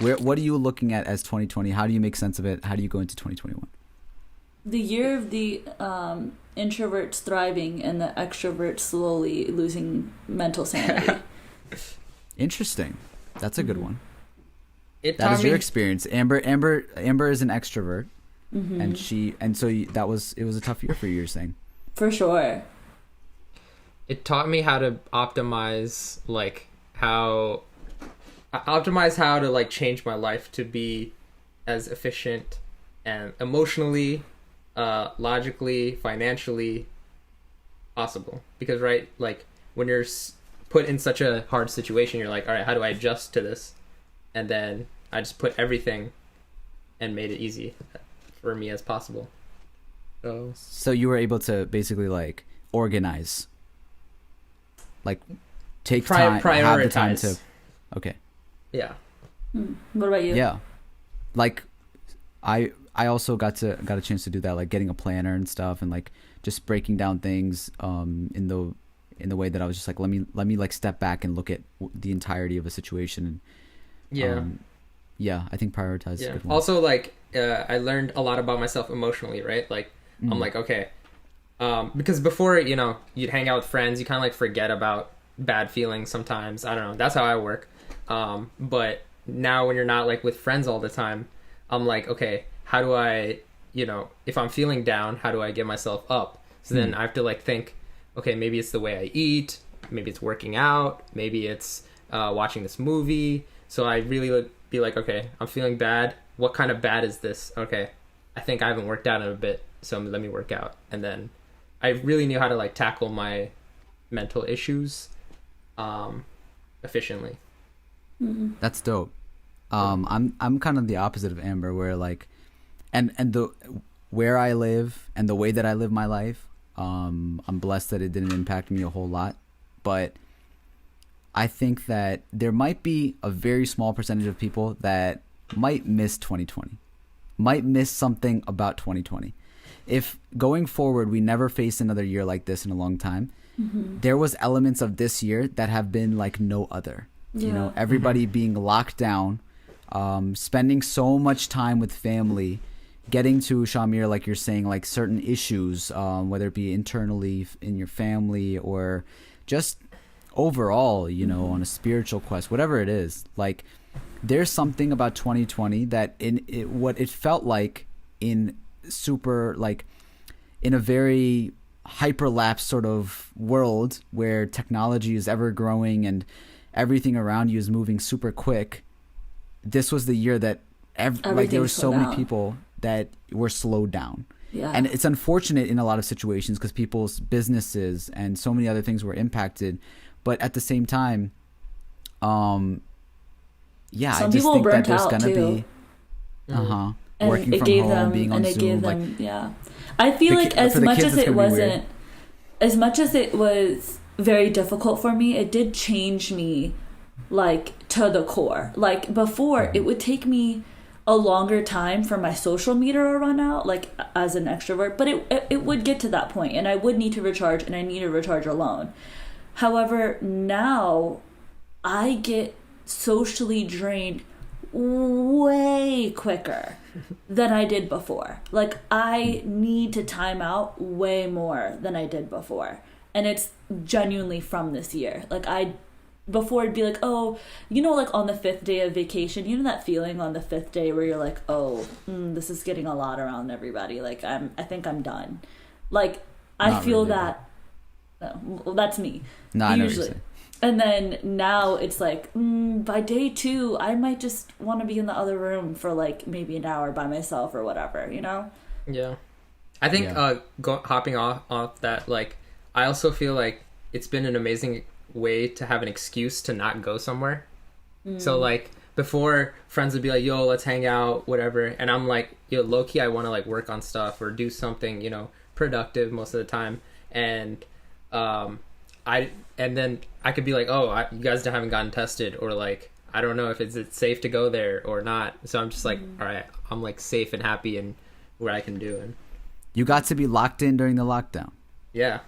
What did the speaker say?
What are you looking at as 2020? How do you make sense of it? How do you go into 2021? The year of the introverts thriving and the extroverts slowly losing mental sanity. Interesting. That's a good one. That is your experience. Amber is an extrovert, Mm-hmm. and so it was a tough year for you. You're saying. For sure. It taught me how to optimize how to like change my life to be as efficient and emotionally, logically, financially possible. Because right, like when you're put in such a hard situation, you're like, all right, how do I adjust to this? And then I just put everything and made it easy for me as possible. So you were able to basically like organize, like take time, prioritize. Have the time to. Okay. Yeah. What about you? Yeah, like I also got a chance to do that, like getting a planner and stuff, and like just breaking down things in the way that I was just like, let me like step back and look at the entirety of a situation. And yeah, I think prioritize is a good one. Also, like I learned a lot about myself emotionally, right? Like I'm like, okay, because before, you'd hang out with friends, you kind of like forget about bad feelings sometimes. I don't know, that's how I work. But now when you're not like with friends all the time, I'm like, okay, how do I, if I'm feeling down, how do I get myself up? So then I have to like think, okay, maybe it's the way I eat, maybe it's working out, maybe it's watching this movie. So I really would be like, okay, I'm feeling bad. What kind of bad is this? Okay, I think I haven't worked out in a bit, so let me work out. And then I really knew how to like tackle my mental issues efficiently. That's dope. I'm kind of the opposite of Amber, where like, and where I live and the way that I live my life, I'm blessed that it didn't impact me a whole lot, but I think that there might be a very small percentage of people that might miss 2020, might miss something about 2020. If going forward, we never face another year like this in a long time, there was elements of this year that have been like no other. Yeah. Everybody being locked down, spending so much time with family, getting to SHAH-AMEER, like you're saying, like certain issues, whether it be internally in your family or just overall, on a spiritual quest, whatever it is. Like there's something about 2020 that what it felt like in super, like in a very hyperlapse sort of world where technology is ever growing and everything around you is moving super quick. This was the year that like there were so many people that were slowed down. Yeah. And it's unfortunate in a lot of situations because people's businesses and so many other things were impacted. But at the same time, Some I just think that there's going to be working from home, being on Zoom. I feel like as much as it was very difficult for me, it did change me like to the core. Like before, it would take me a longer time for my social meter to run out, like as an extrovert, but it would get to that point and I would need to recharge, and I need to recharge alone. However, now I get socially drained way quicker than I did before. Like I need to time out way more than I did before. And it's genuinely from this year. Like before it'd be like, oh, like on the 5th day of vacation, that feeling on the 5th day where you're like, oh, this is getting a lot around everybody. Like I think I'm done. Like I feel really that. Well, that's me. No, I know what you're saying. And then now it's like by day 2, I might just want to be in the other room for like maybe an hour by myself or whatever, Yeah, I think hopping off that, like I also feel like it's been an amazing way to have an excuse to not go somewhere. So like before, friends would be like, yo, let's hang out, whatever, and I'm like, yo, low-key I want to like work on stuff or do something productive most of the time. And then I could be like, oh, you guys haven't gotten tested, or like I don't know if it's safe to go there or not. So I'm just like, all right, I'm like safe and happy in what I can do. And you got to be locked in during the lockdown. Yeah.